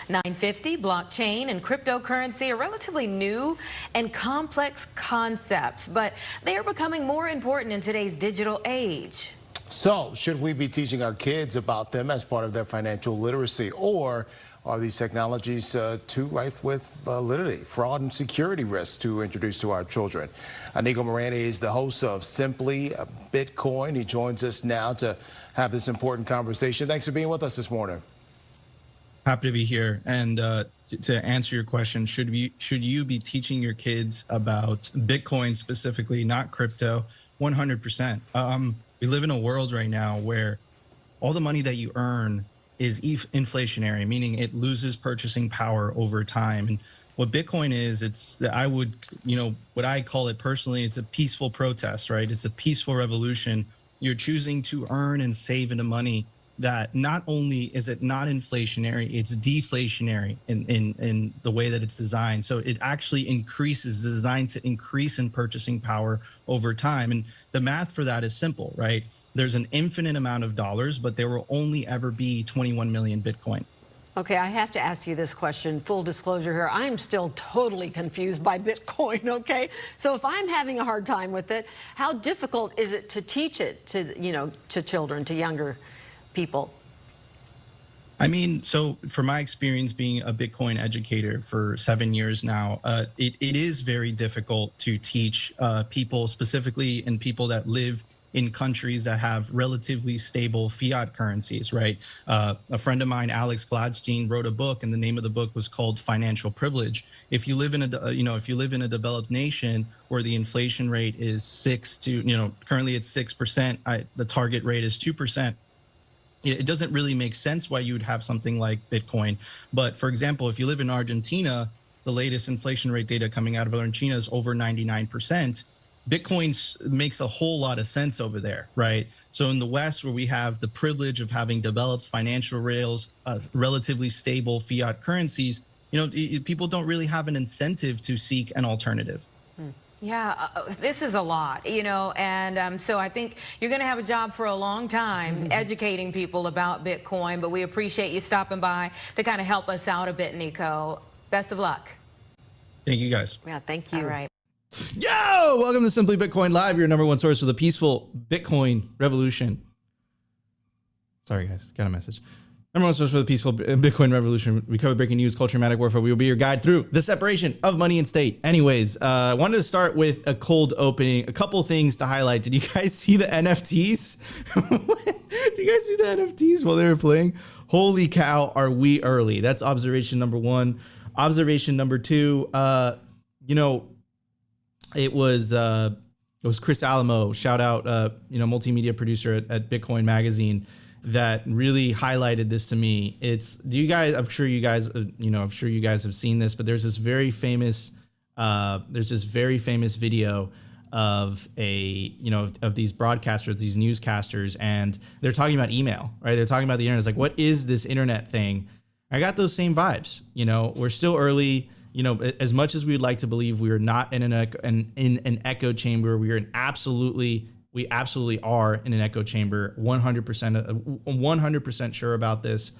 950, blockchain, and cryptocurrency are relatively new and complex concepts, but they are becoming more important in today's digital age. So, should we be teaching our kids about them as part of their financial literacy, or are these technologies too rife with validity, fraud, and security risks to introduce to our children? Nico Morani is the host of Simply Bitcoin. He joins us now to have this important conversation. Thanks for being with us this morning. Happy to be here. And to answer your question, should you be teaching your kids about Bitcoin specifically, not crypto? 100%. We live in a world right now where all the money that you earn is inflationary, meaning it loses purchasing power over time. And what Bitcoin is, what I call it personally, it's a peaceful protest, right? It's a peaceful revolution. You're choosing to earn and save into money that not only is it not inflationary, it's deflationary in the way that it's designed. So it actually is designed to increase in purchasing power over time. And the math for that is simple, right? There's an infinite amount of dollars, but there will only ever be 21 million Bitcoin. Okay, I have to ask you this question. Full disclosure here, I'm still totally confused by Bitcoin, okay? So if I'm having a hard time with it, how difficult is it to teach it to children, to younger people? I mean, so from my experience being a Bitcoin educator for 7 years now, it is very difficult to teach people, specifically in people that live in countries that have relatively stable fiat currencies, right? A friend of mine, Alex Gladstein, wrote a book, and the name of the book was called Financial Privilege. If you live in a developed nation where the inflation rate is currently it's 6%, the target rate is 2%. It doesn't really make sense why you would have something like Bitcoin. But for example, if you live in Argentina, the latest inflation rate data coming out of Argentina is over 99%. Bitcoin makes a whole lot of sense over there, right? So in the West, where we have the privilege of having developed financial rails, relatively stable fiat currencies, people don't really have an incentive to seek an alternative. Yeah, this is a lot, and so I think you're going to have a job for a long time educating people about Bitcoin, but we appreciate you stopping by to kind of help us out a bit, Nico. Best of luck. Thank you, guys. Yeah, thank you. All right. Yo, welcome to Simply Bitcoin Live, your number one source for the peaceful Bitcoin revolution. Sorry, guys, got a message. Number one source for the peaceful Bitcoin revolution. We cover breaking news, culture, dramatic warfare. We will be your guide through the separation of money and state. Anyways, I wanted to start with a cold opening. A couple things to highlight. Did you guys see the NFTs? Did you guys see the NFTs while they were playing? Holy cow, are we early? That's observation number one. Observation number two, it was Chris Alamo, shout out, multimedia producer at Bitcoin Magazine, that really highlighted this to me. I'm sure you guys have seen this, but there's this very famous video of these broadcasters, these newscasters, and they're talking about email, right? They're talking about the internet. It's like, what is this internet thing? I got those same vibes. We're still early. As much as we would like to believe we are not in an echo chamber, we absolutely are in an echo chamber. 100% sure about this.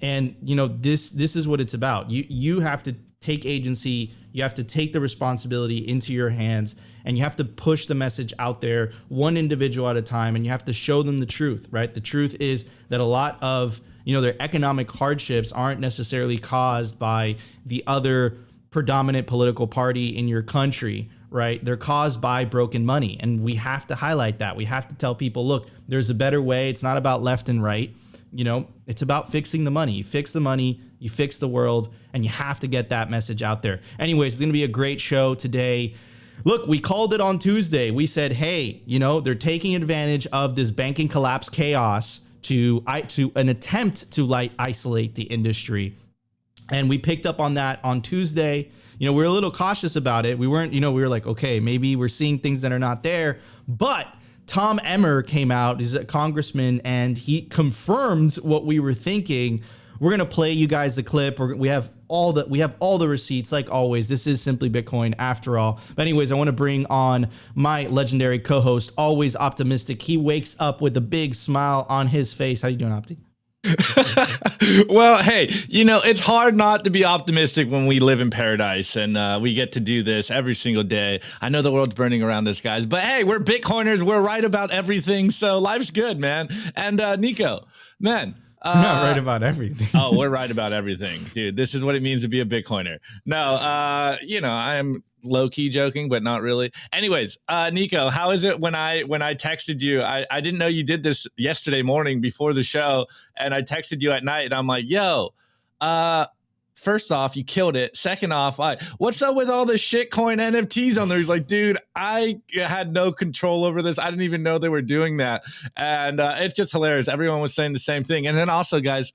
And this is what it's about. You have to take agency. You have to take the responsibility into your hands, and you have to push the message out there, one individual at a time, and you have to show them the truth, right? The truth is that a lot of their economic hardships aren't necessarily caused by the other predominant political party in your country, right? They're caused by broken money. And we have to highlight that. We have to tell people, look, there's a better way. It's not about left and right. It's about fixing the money. You fix the money, you fix the world, and you have to get that message out there. Anyways, it's going to be a great show today. Look, we called it on Tuesday. We said, hey, they're taking advantage of this banking collapse chaos to an attempt to isolate the industry. And we picked up on that on Tuesday. We're a little cautious about it. We weren't, we were like, okay, maybe we're seeing things that are not there. But Tom Emmer came out, he's a congressman, and he confirmed what we were thinking. We're going to play you guys the clip. We have all the receipts, like always. This is Simply Bitcoin after all. But anyways, I want to bring on my legendary co-host, always optimistic. He wakes up with a big smile on his face. How you doing, Opti? Well, hey, it's hard not to be optimistic when we live in paradise and we get to do this every single day. I know the world's burning around us, guys, but hey, we're Bitcoiners. We're right about everything. So life's good, man. And Nico, man. We're not right about everything. Oh, we're right about everything, dude. This is what it means to be a Bitcoiner. No, I'm low-key joking, but not really. Anyways, Nico, how is it when I texted you? I didn't know you did this yesterday morning before the show, and I texted you at night, and I'm like, yo, first off, you killed it. Second off, what's up with all the shitcoin NFTs on there? He's like, dude, I had no control over this. I didn't even know they were doing that. And it's just hilarious. Everyone was saying the same thing. And then also, guys,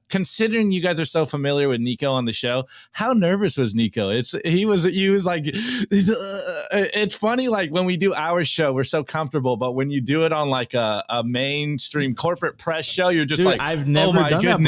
considering you guys are so familiar with Nico on the show, how nervous was Nico? He was like, it's funny, like when we do our show, we're so comfortable, but when you do it on like a mainstream corporate press show, you're just like, I've never done that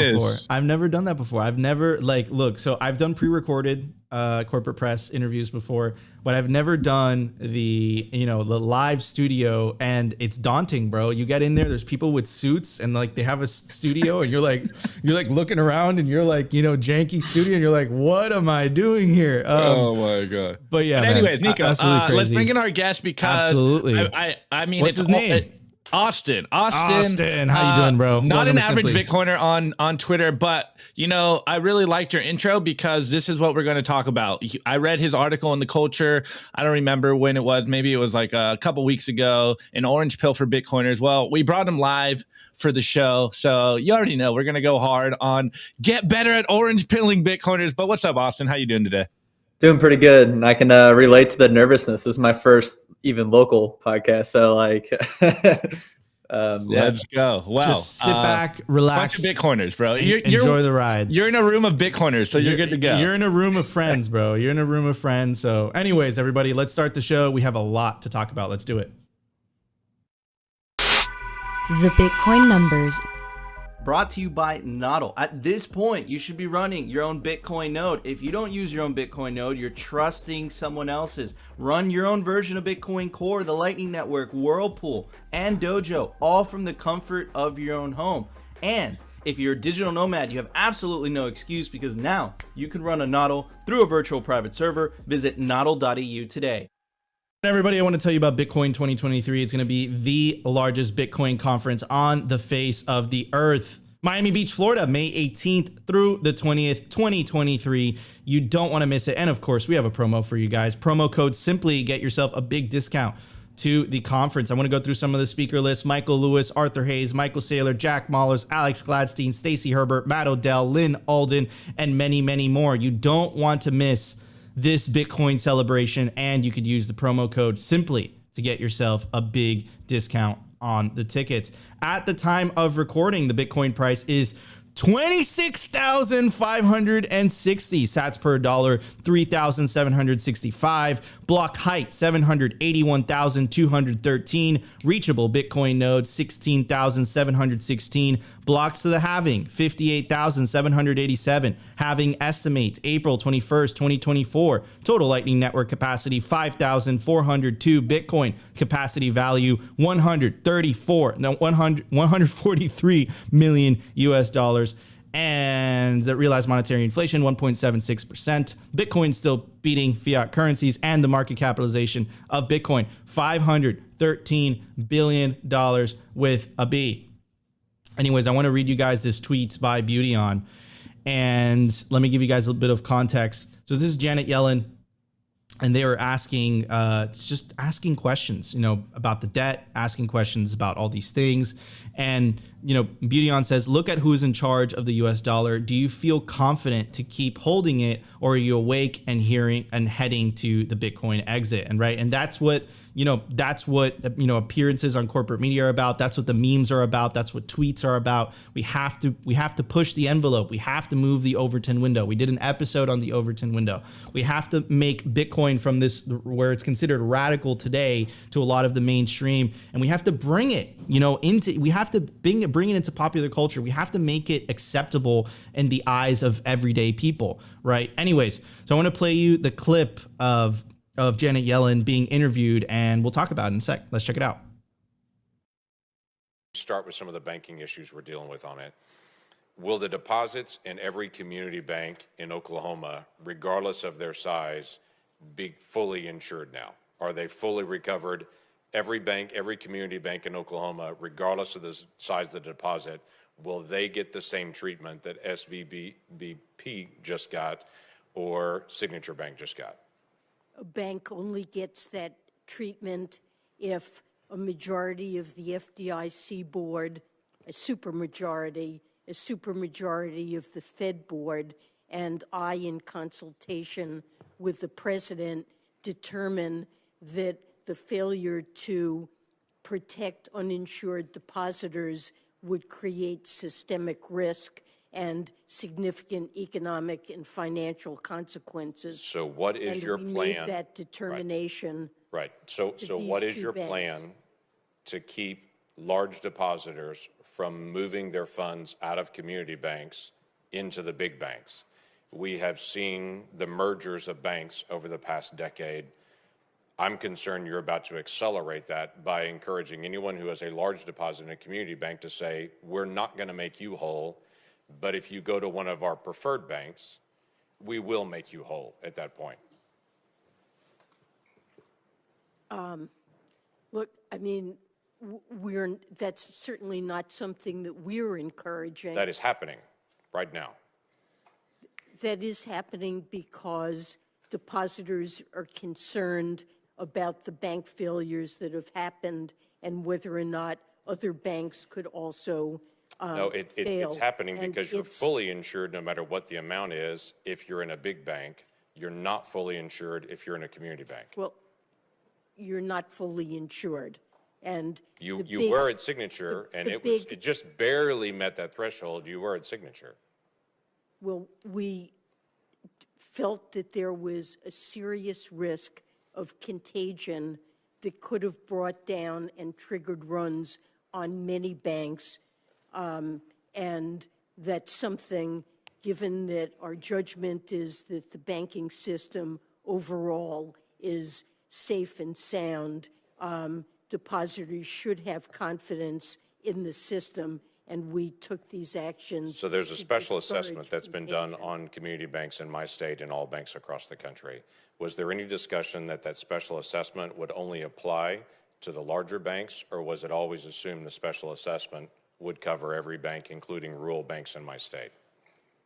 before. I've never look, so I've done pre-recorded corporate press interviews before, but I've never done the live studio, and it's daunting, bro. You get in there's people with suits, and like they have a studio, and you're like looking around, and you're like, janky studio, and you're like, what am I doing here? Oh my god! But yeah, anyways, Nico, let's bring in our guest because absolutely. I mean, what's his name? Austin, how you doing, bro? Not Welcome an average Simply. Bitcoiner on Twitter, but I really liked your intro because this is what we're going to talk about. I read his article in The Culture. I don't remember when it was. Maybe it was like a couple weeks ago. An orange pill for Bitcoiners. Well, we brought him live for the show, so you already know we're going to go hard on get better at orange pilling Bitcoiners. But what's up, Austin? How you doing today? Doing pretty good, and I can relate to the nervousness. This is my first even local podcast, so like, let's go. Wow, just sit back, relax, bunch of Bitcoiners, bro. Enjoy the ride. You're in a room of Bitcoiners, so you're good to go. You're in a room of friends, bro. You're in a room of friends. So, anyways, everybody, let's start the show. We have a lot to talk about. Let's do it. The Bitcoin numbers. Brought to you by Nodl. At this point, you should be running your own Bitcoin node. If you don't use your own Bitcoin node, you're trusting someone else's. Run your own version of Bitcoin Core, the Lightning Network, Whirlpool, and Dojo, all from the comfort of your own home. And if you're a digital nomad, you have absolutely no excuse because now you can run a Nodl through a virtual private server. Visit nodl.eu today. Everybody, I want to tell you about Bitcoin 2023. It's going to be the largest Bitcoin conference on the face of the earth. Miami Beach, Florida, May 18th through the 20th, 2023. You don't want to miss it. And of course, we have a promo for you guys. Promo code SIMPLY. Get yourself a big discount to the conference. I want to go through some of the speaker lists. Michael Lewis, Arthur Hayes, Michael Saylor, Jack Mallers, Alex Gladstein, Stacey Herbert, Matt Odell, Lynn Alden, and many, many more. You don't want to miss this Bitcoin celebration, and you could use the promo code SIMPLY to get yourself a big discount on the tickets. At the time of recording, the Bitcoin price is 26,560 sats per dollar, 3,765. Block height 781,213. Reachable Bitcoin nodes 16,716. Blocks to the halving 58,787. Halving estimates April 21st, 2024. Total Lightning Network capacity 5,402 Bitcoin. Capacity value 143 million US dollars. And the realized monetary inflation 1.76%. Bitcoin still beating fiat currencies, and the market capitalization of Bitcoin $513 billion with a B. Anyways, I want to read you guys this tweet by Beauty On, and let me give you guys a bit of context. So this is Janet Yellen, and they were asking, just asking questions, about the debt, asking questions about all these things. And, Beauty On says, look at who's in charge of the US dollar. Do you feel confident to keep holding it, or are you awake and hearing and heading to the Bitcoin exit? And right. And that's what, appearances on corporate media are about. That's what the memes are about. That's what tweets are about. We have to push the envelope. We have to move the Overton window. We did an episode on the Overton window. We have to make Bitcoin from this, where it's considered radical today, to a lot of the mainstream. And we have to bring it, we have to bring it into popular culture. We have to make it acceptable in the eyes of everyday people, right? Anyways, so I want to play you the clip of Janet Yellen being interviewed, and we'll talk about it in a sec. Let's check it out. Start with some of the banking issues we're dealing with on it. Will the deposits in every community bank in Oklahoma, regardless of their size, be fully insured now? Are they fully recovered? Every bank, every community bank in Oklahoma, regardless of the size of the deposit, will they get the same treatment that SVBP just got or Signature Bank just got? A bank only gets that treatment if a majority of the FDIC board, a supermajority of the Fed board, and I, in consultation with the president, determine that the failure to protect uninsured depositors would create systemic risk and significant economic and financial consequences. So what is your we plan? made that determination. Right. So what is your plan to keep large depositors from moving their funds out of community banks into the big banks? We have seen the mergers of banks over the past decade. I'm concerned you're about to accelerate that by encouraging anyone who has a large deposit in a community bank to say, we're not going to make you whole, but if you go to one of our preferred banks, we will make you whole at that point. Look, I mean, that's certainly not something that we're encouraging. That is happening right now. That is happening because depositors are concerned about the bank failures that have happened and whether or not other banks could also No, fail. it's happening And because you're it's- fully insured no matter what the amount is if you're in a big bank. You're not fully insured if you're in a community bank. Well, you're not fully insured. And You the big- were at Signature, and the it just barely met that threshold. You were at Signature. Well, we felt that there was a serious risk of contagion that could have brought down and triggered runs on many banks. And that's something, given that our judgment is that the banking system overall is safe and sound, depositors should have confidence in the system, and we took these actions. So there's a to special discourage assessment that's been done contagion. on community banks in my state and all banks across the country. Was there any discussion that that special assessment would only apply to the larger banks, or was it always assumed the special assessment would cover every bank, including rural banks in my state?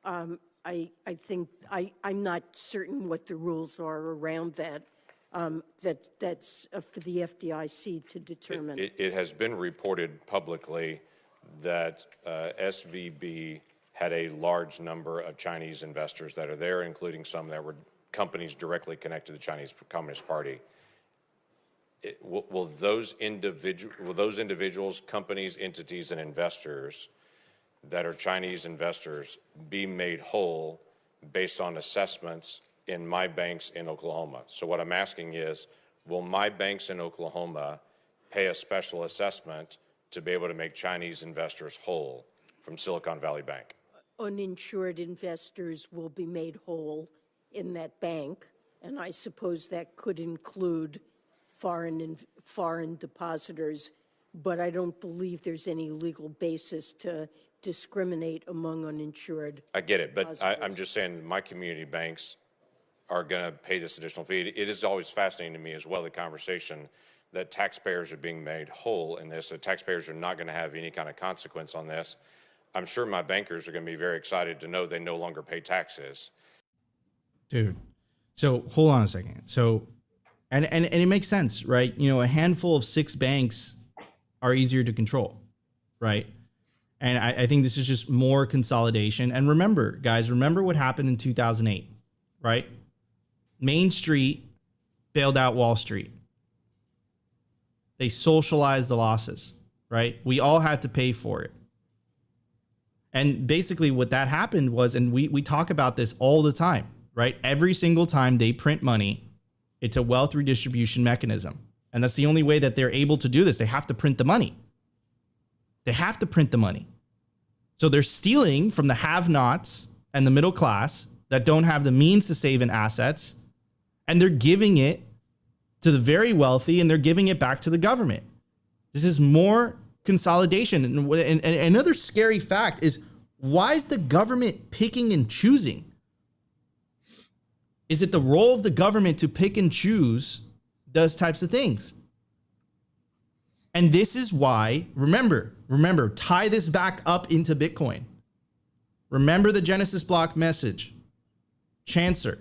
I think, I'm not certain what the rules are around that. That's for the FDIC to determine. It has been reported publicly that SVB had a large number of Chinese investors that are there, including some that were companies directly connected to the Chinese Communist Party. Will those individuals, companies, entities, and investors that are Chinese investors be made whole based on assessments in my banks in Oklahoma? So what I'm asking is, will my banks in Oklahoma pay a special assessment to be able to make Chinese investors whole from Silicon Valley Bank? Uninsured investors will be made whole in that bank, and I suppose that could include foreign depositors, but I don't believe there's any legal basis to discriminate among uninsured. I get it, but depositors. I'm just saying my community banks are going to pay this additional fee. It is always fascinating to me as well, the conversation that taxpayers are being made whole in this, that taxpayers are not going to have any kind of consequence on this. I'm sure my bankers are going to be very excited to know they no longer pay taxes. Dude, so hold on a second. So, and it makes sense, right? You know, a handful of 6 banks are easier to control, right? And I think this is just more consolidation. And remember, guys, remember what happened in 2008, right? Main Street bailed out Wall Street. They socialized the losses, right? We all had to pay for it. And basically what that happened was, and we talk about this all the time, right? Every single time they print money, it's a wealth redistribution mechanism. And that's the only way that they're able to do this. They have to print the money. They have to print the money. So they're stealing from the have-nots and the middle class that don't have the means to save in assets, and they're giving it to the very wealthy, and they're giving it back to the government. This is more consolidation. And another scary fact is, why is the government picking and choosing? Is it the role of the government to pick and choose those types of things? And this is why, remember, tie this back up into Bitcoin. Remember the Genesis block message. Chancellor,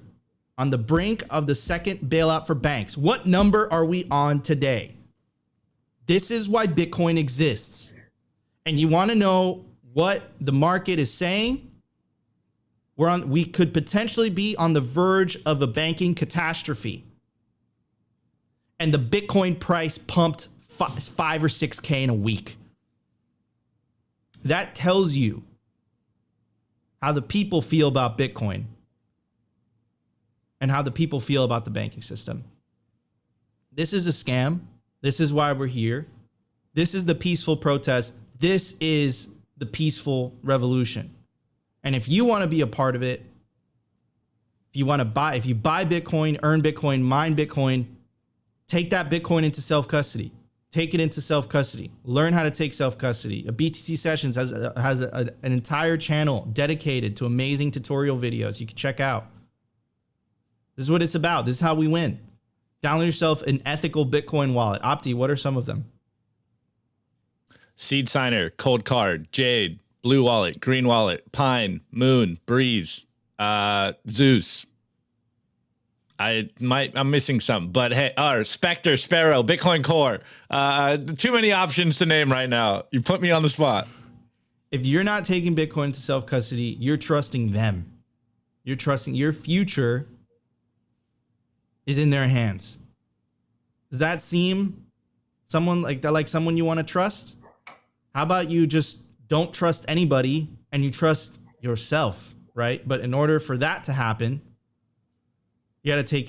on the brink of the second bailout for banks. What number are we on today? This is why Bitcoin exists. And you want to know what the market is saying? We could potentially be on the verge of a banking catastrophe. And the Bitcoin price pumped 5 or 6K in a week. That tells you how the people feel about Bitcoin and how the people feel about the banking system. This is a scam. This is why we're here. This is the peaceful protest. This is the peaceful revolution. And if you want to be a part of it, if you buy Bitcoin, earn Bitcoin, mine Bitcoin, take that Bitcoin into self-custody. Take it into self-custody. Learn how to take self-custody. A BTC Sessions has an entire channel dedicated to amazing tutorial videos you can check out. This is what it's about. This is how we win. Download yourself an ethical Bitcoin wallet. Opti, what are some of them? Seed Signer, Cold Card, Jade, Blue Wallet, Green Wallet, Pine, Moon, Breeze, Zeus. I'm missing some, but hey, Spectre, Sparrow, Bitcoin Core. Too many options to name right now. You put me on the spot. If you're not taking Bitcoin to self-custody, you're trusting them. You're trusting your future is in their hands. Does that seem someone like that, like someone you want to trust? How about you just don't trust anybody and you trust yourself, right? But in order for that to happen, you got to take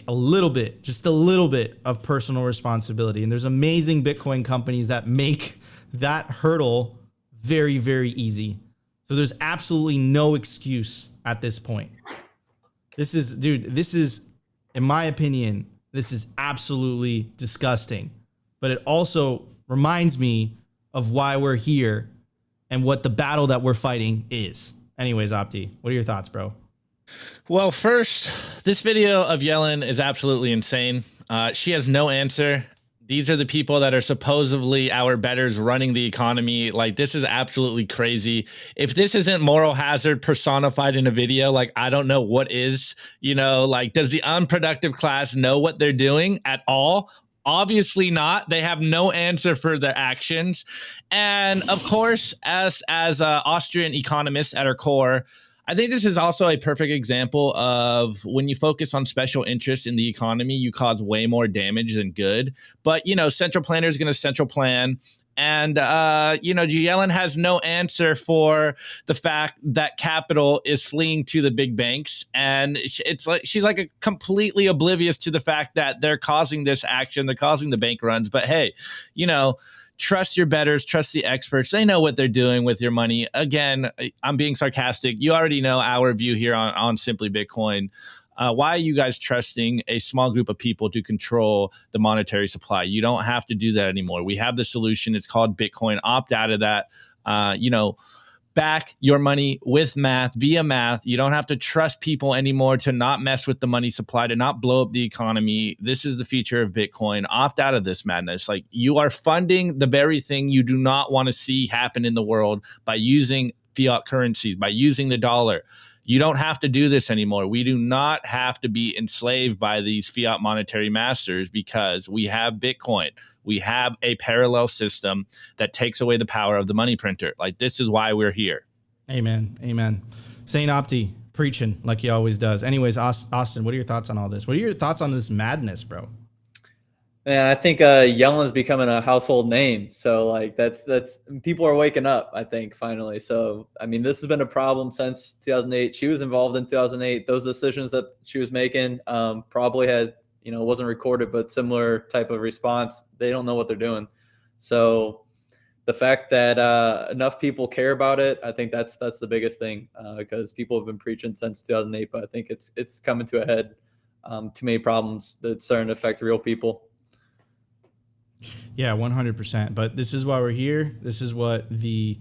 just a little bit of personal responsibility. And there's amazing Bitcoin companies that make that hurdle very, very easy. So there's absolutely no excuse at this point. This is, in my opinion, this is absolutely disgusting. But it also reminds me of why we're here and what the battle that we're fighting is. Anyways, Opti, what are your thoughts, bro? Well, first, this video of Yellen is absolutely insane. She has no answer. These are the people that are supposedly our betters running the economy. Like, this is absolutely crazy. If this isn't moral hazard personified in a video, like, I don't know what is. You know, like, does the unproductive class know what they're doing at all? Obviously not. They have no answer for their actions. And of course, as Austrian economists at our core, I think this is also a perfect example of when you focus on special interests in the economy, you cause way more damage than good. But, you know, central planner is going to central plan. And, you know, Yellen has no answer for the fact that capital is fleeing to the big banks. And it's like she's like completely oblivious to the fact that they're causing this action. They're causing the bank runs. But, hey, you know, trust your betters, trust the experts. They know what they're doing with your money. Again, I'm being sarcastic. You already know our view here on Simply Bitcoin. Why are you guys trusting a small group of people to control the monetary supply? You don't have to do that anymore. We have the solution. It's called Bitcoin. Opt out of that. You know, back your money with math, via math. You don't have to trust people anymore to not mess with the money supply, to not blow up the economy. This is the feature of Bitcoin. Opt out of this madness. Like, you are funding the very thing you do not want to see happen in the world by using fiat currencies, by using the dollar. You don't have to do this anymore. We do not have to be enslaved by these fiat monetary masters because we have Bitcoin. We have a parallel system that takes away the power of the money printer. Like, this is why we're here. Amen. Amen. Saint Opti, preaching like he always does. Anyways, Austin, what are your thoughts on all this? What are your thoughts on this madness, bro? Man, I think Yellen's becoming a household name. So like that's people are waking up, I think, finally. So I mean, this has been a problem since 2008. She was involved in 2008. Those decisions that she was making probably had, you know, wasn't recorded, but similar type of response. They don't know what they're doing. So the fact that enough people care about it, I think that's the biggest thing, because people have been preaching since 2008, but I think it's coming to a head. Too many problems that's starting to affect real people. Yeah, 100%. But this is why we're here. This is what the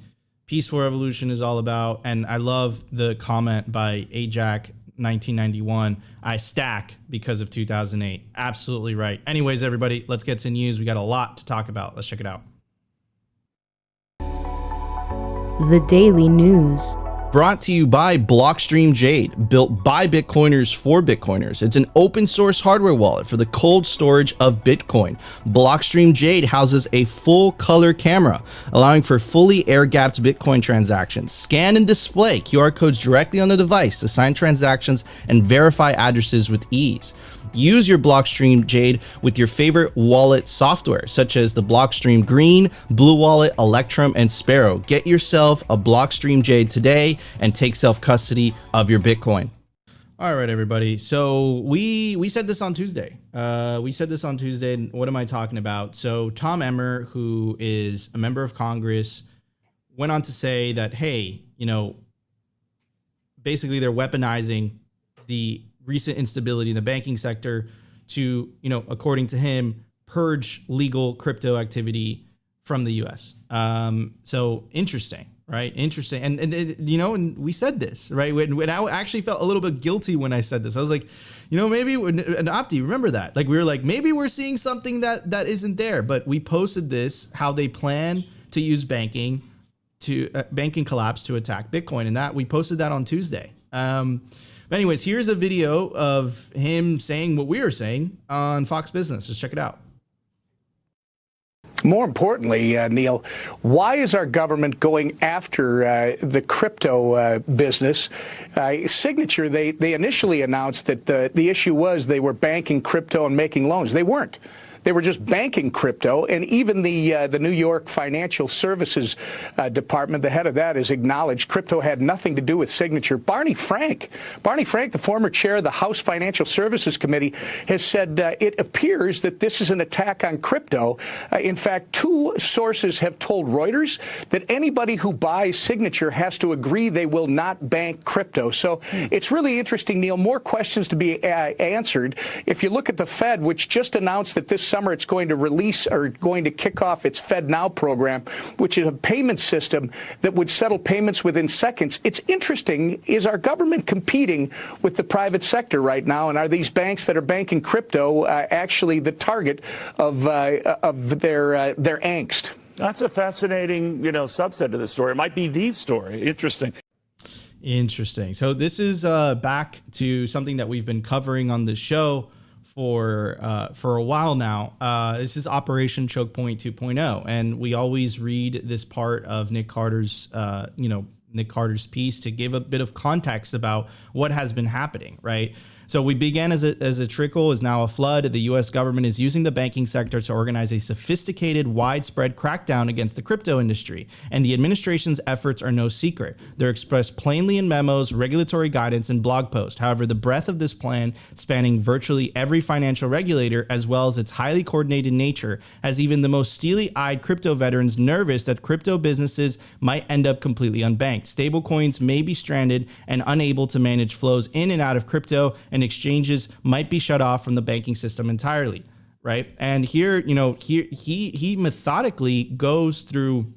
peaceful revolution is all about. And I love the comment by Ajax 1991. I stack because of 2008. Absolutely right. Anyways, everybody, let's get to news. We got a lot to talk about. Let's check it out. The Daily News. Brought to you by Blockstream Jade, built by Bitcoiners for Bitcoiners. It's an open source hardware wallet for the cold storage of Bitcoin. Blockstream Jade houses a full color camera, allowing for fully air-gapped Bitcoin transactions. Scan and display QR codes directly on the device to sign transactions and verify addresses with ease. Use your Blockstream Jade with your favorite wallet software, such as the Blockstream Green, Blue Wallet, Electrum, and Sparrow. Get yourself a Blockstream Jade today and take self-custody of your Bitcoin. All right, everybody. So we said this on Tuesday. And what am I talking about? So Tom Emmer, who is a member of Congress, went on to say that, hey, basically they're weaponizing the recent instability in the banking sector to, according to him, purge legal crypto activity from the U.S. So interesting, right? Interesting. And we said this, right? When I actually felt a little bit guilty when I said this. I was like, maybe, and Opti, remember that? Like, we were like, maybe we're seeing something that isn't there. But we posted this, how they plan to use banking collapse to attack Bitcoin. And that we posted that on Tuesday. But anyways, here's a video of him saying what we were saying on Fox Business. Let's check it out. More importantly, Neil, why is our government going after the crypto business? Signature, they initially announced that the issue was they were banking crypto and making loans. They weren't. They were just banking crypto, and even the New York Financial Services Department, the head of that, has acknowledged crypto had nothing to do with Signature. Barney Frank, the former chair of the House Financial Services Committee, has said it appears that this is an attack on crypto. In fact, two sources have told Reuters that anybody who buys Signature has to agree they will not bank crypto. So it's really interesting, Neil. More questions to be answered. If you look at the Fed, which just announced that this summer it's going to release or going to kick off its Fed Now program, which is a payment system that would settle payments within seconds. It's interesting, is our government competing with the private sector right now, and are these banks that are banking crypto actually the target of their angst? That's a fascinating, subset of the story. It might be the story. Interesting. So this is back to something that we've been covering on the show for a while now. This is Operation Choke Point 2.0, and we always read this part of Nick Carter's piece to give a bit of context about what has been happening, right? So we began as a trickle, is now a flood. The U.S. government is using the banking sector to organize a sophisticated, widespread crackdown against the crypto industry. And the administration's efforts are no secret. They're expressed plainly in memos, regulatory guidance, and blog posts. However, the breadth of this plan, spanning virtually every financial regulator, as well as its highly coordinated nature, has even the most steely-eyed crypto veterans nervous that crypto businesses might end up completely unbanked. Stablecoins may be stranded and unable to manage flows in and out of crypto, and exchanges might be shut off from the banking system entirely, right? And here, he methodically goes through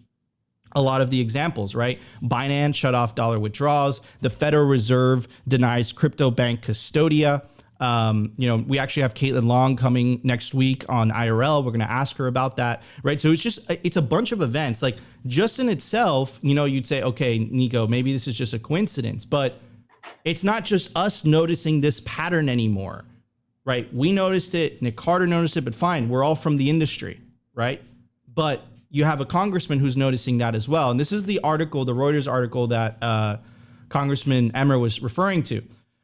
a lot of the examples, right? Binance shut off dollar withdrawals. The Federal Reserve denies crypto bank custodia. We actually have Caitlin Long coming next week on IRL. We're going to ask her about that, right? So it's a bunch of events. Like, just in itself, you'd say, okay, Nico, maybe this is just a coincidence, but it's not just us noticing this pattern anymore, right? We noticed it, Nick Carter noticed it, but fine, we're all from the industry, right? But you have a congressman who's noticing that as well. And this is the article, the Reuters article that Congressman Emmer was referring to.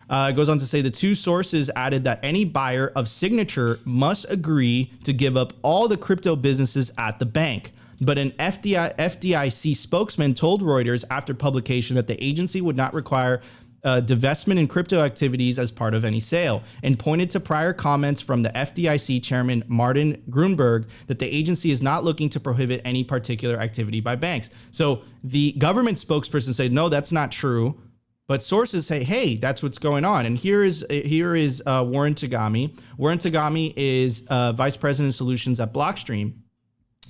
It goes on to say the two sources added that any buyer of Signature must agree to give up all the crypto businesses at the bank. But an FDIC spokesman told Reuters after publication that the agency would not require divestment in crypto activities as part of any sale, and pointed to prior comments from the FDIC chairman Martin Grunberg that the agency is not looking to prohibit any particular activity by banks. So the government spokesperson said, no, that's not true. But sources say, hey, that's what's going on. And here is Warren Tagami. Warren Tagami is vice president of solutions at Blockstream.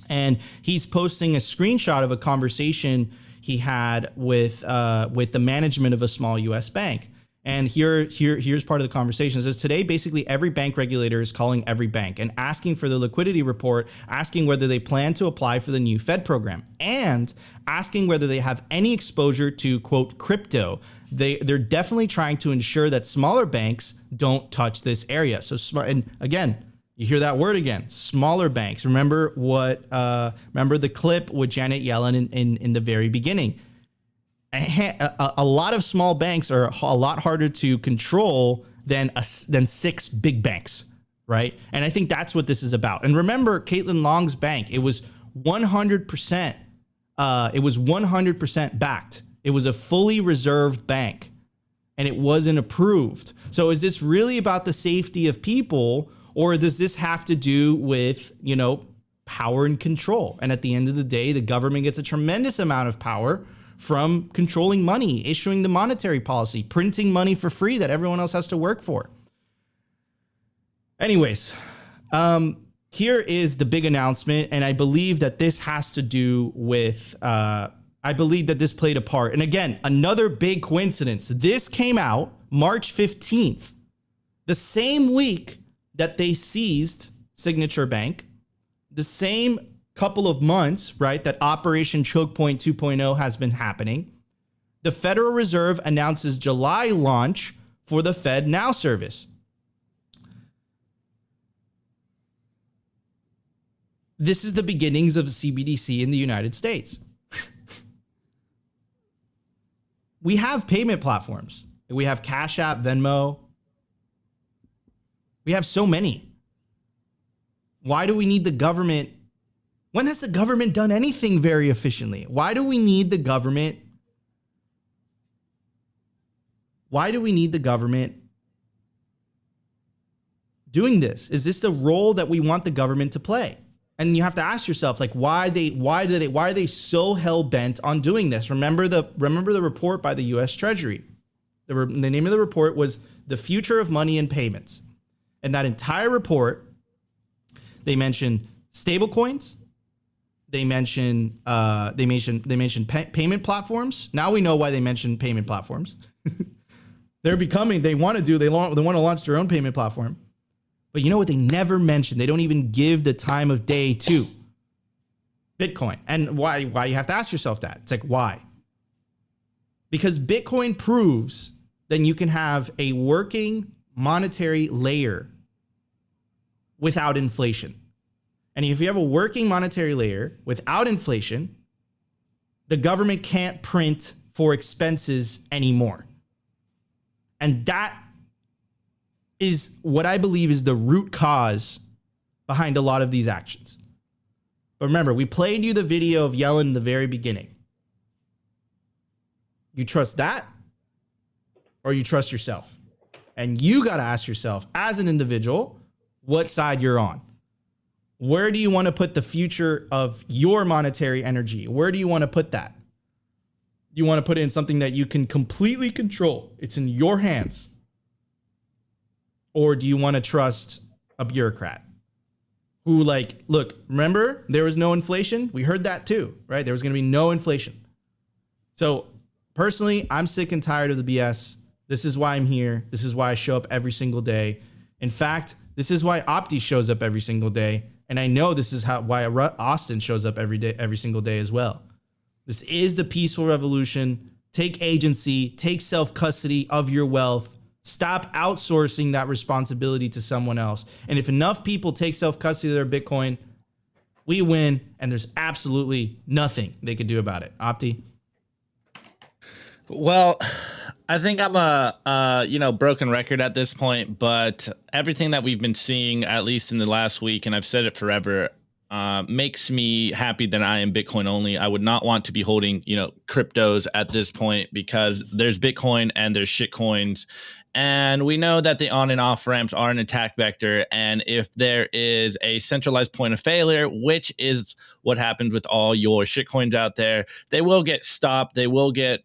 And he's posting a screenshot of a conversation he had with the management of a small U.S. bank. And here's part of the conversation. It says, today, basically every bank regulator is calling every bank and asking for the liquidity report, asking whether they plan to apply for the new Fed program, and asking whether they have any exposure to, quote, crypto. They're definitely trying to ensure that smaller banks don't touch this area. So smart. And again, you hear that word again, smaller banks. Remember the clip with Janet Yellen in the very beginning. A lot of small banks are a lot harder to control than 6 big banks, right? And I think that's what this is about. And remember, Caitlin Long's bank, it was 100%. It was 100% backed. It was a fully reserved bank, and it wasn't approved. So is this really about the safety of people, or does this have to do with, power and control? And at the end of the day, the government gets a tremendous amount of power from controlling money, issuing the monetary policy, printing money for free that everyone else has to work for. Anyways, here is the big announcement, and I believe that this has to do with, I believe that this played a part. And again, another big coincidence. This came out March 15th, the same week that they seized Signature Bank, the same couple of months, right, that Operation Choke Point 2.0 has been happening. The Federal Reserve announces July launch for the Fed Now service. This is the beginnings of CBDC in the United States. We have payment platforms. We have Cash App, Venmo. We have so many. Why do we need the government? When has the government done anything very efficiently? Why do we need the government? Why do we need the government doing this? Is this the role that we want the government to play? And you have to ask yourself, like, why are they so hell bent on doing this? Remember the report by the U.S. Treasury. The name of the report was "The Future of Money and Payments," and that entire report, they mentioned stablecoins. They mention payment platforms. Now we know why they mention payment platforms. They want to launch their own payment platform. But you know what they never mention? They don't even give the time of day to Bitcoin. And why you have to ask yourself that. It's like, why? Because Bitcoin proves that you can have a working monetary layer without inflation. And if you have a working monetary layer without inflation, the government can't print for expenses anymore. And that is what I believe is the root cause behind a lot of these actions. But remember, we played you the video of Yellen in the very beginning. You trust that, or you trust yourself? And you got to ask yourself, as an individual, what side you're on. Where do you want to put the future of your monetary energy? Where do you want to put that? You want to put it in something that you can completely control. It's in your hands. Or do you want to trust a bureaucrat who, like, look, remember there was no inflation? We heard that too, right? There was going to be no inflation. So personally, I'm sick and tired of the BS. This is why I'm here. This is why I show up every single day. In fact, this is why Opti shows up every single day. And I know this is why Austin shows up every single day as well. This is the peaceful revolution. Take agency, take self-custody of your wealth. Stop outsourcing that responsibility to someone else. And if enough people take self-custody of their Bitcoin, we win, and there's absolutely nothing they could do about it. Opti? Well, I think I'm a broken record at this point, but everything that we've been seeing, at least in the last week, and I've said it forever, makes me happy that I am Bitcoin only. I would not want to be holding, cryptos at this point, because there's Bitcoin and there's shit coins. And we know that the on and off ramps are an attack vector. And if there is a centralized point of failure, which is what happens with all your shitcoins out there, they will get stopped. They will get,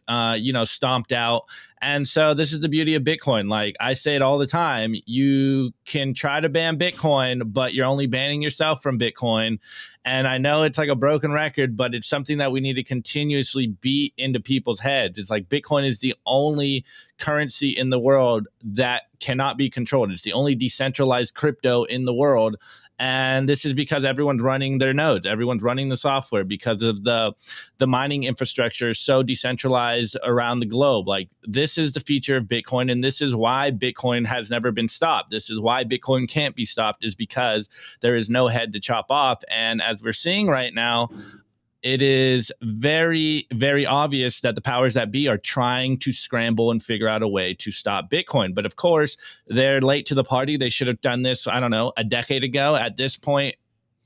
stomped out. And so this is the beauty of Bitcoin. Like I say it all the time, you can try to ban Bitcoin, but you're only banning yourself from Bitcoin. And I know it's like a broken record, but it's something that we need to continuously beat into people's heads. It's like Bitcoin is the only currency in the world that cannot be controlled. It's the only decentralized crypto in the world. And this is because everyone's running their nodes. Everyone's running the software because of the mining infrastructure is so decentralized around the globe. Like this is the feature of Bitcoin. And this is why Bitcoin has never been stopped. This is why Bitcoin can't be stopped, is because there is no head to chop off. And as we're seeing right now, it is very, very obvious that the powers that be are trying to scramble and figure out a way to stop Bitcoin. But of course, they're late to the party. They should have done this, I don't know, a decade ago. At this point,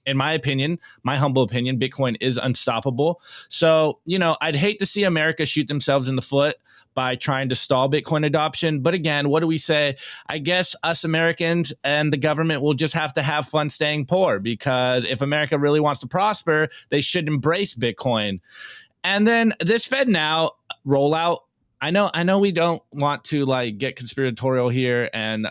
in my opinion, my humble opinion, Bitcoin is unstoppable. So, you know, I'd hate to see America shoot themselves in the foot by trying to stall Bitcoin adoption. But again, what do we say? I guess us Americans and the government will just have to have fun staying poor, because if America really wants to prosper, they should embrace Bitcoin. And then this FedNow rollout, I know we don't want to like get conspiratorial here, and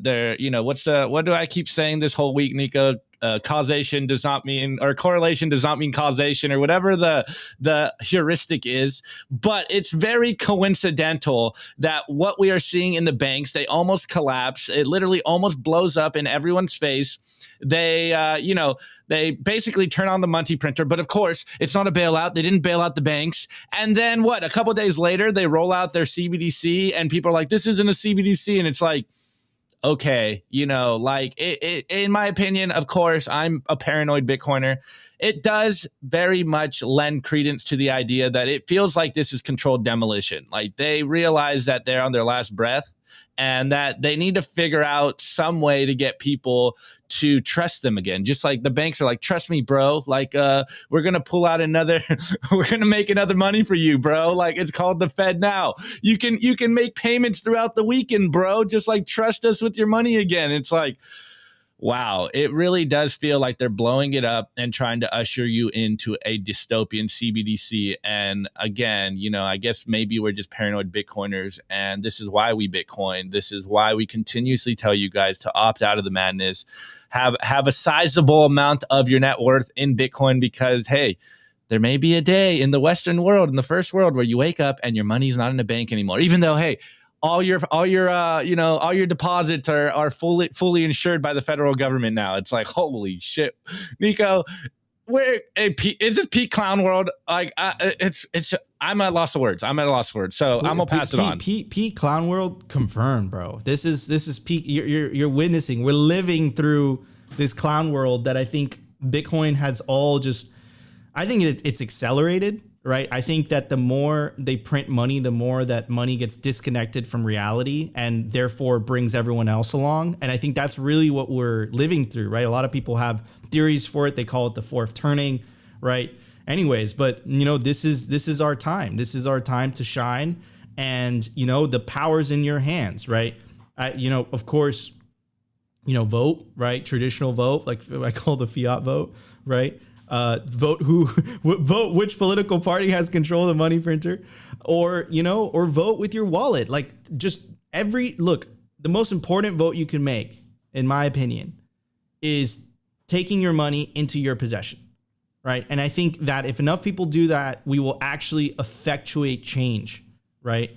there, you know, what do I keep saying this whole week, Nico? Causation does not mean, or correlation does not mean causation, or whatever the heuristic is. But it's very coincidental that what we are seeing in the banks, they almost collapse. It literally almost blows up in everyone's face. They, you know, they basically turn on the Monty printer, but of course it's not a bailout. They didn't bail out the banks. And then what? A couple days later, they roll out their CBDC, and people are like, "This isn't a CBDC," and it's like, okay, you know, like it, in my opinion, of course, I'm a paranoid Bitcoiner. It does very much lend credence to the idea that it feels like this is controlled demolition. Like they realize that they're on their last breath and that they need to figure out some way to get people to trust them again. Just like the banks are like, trust me, bro. Like, we're going to pull out another, we're going to make another money for you, bro. Like it's called the Fed now. You can make payments throughout the weekend, bro. Just like trust us with your money again. It's like, wow, it really does feel like they're blowing it up and trying to usher you into a dystopian CBDC. And again, you know, I guess maybe we're just paranoid Bitcoiners, and this is why we Bitcoin. This is why we continuously tell you guys to opt out of the madness, have a sizable amount of your net worth in Bitcoin, because, hey, there may be a day in the Western world, in the first world, where you wake up and your money's not in the bank anymore, even though, hey, all your deposits are fully insured by the federal government now. It's like, holy shit, Nico, is this peak clown world? Like I'm at a loss of words. So I'm gonna pass it on. Peak clown world confirmed, bro. This is peak. You're witnessing. We're living through this clown world that I think Bitcoin has all just. I think it's accelerated. Right. I think that the more they print money, the more that money gets disconnected from reality and therefore brings everyone else along. And I think that's really what we're living through. Right. A lot of people have theories for it. They call it the fourth turning. Right. Anyways, but, you know, this is our time. This is our time to shine. And, you know, the power's in your hands. Right. You know, of course, you know, vote. Right. Traditional vote, like I call the fiat vote. Right. Vote which political party has control of the money printer, or, you know, or vote with your wallet. Like just look, the most important vote you can make, in my opinion, is taking your money into your possession. Right. And I think that if enough people do that, we will actually effectuate change. Right.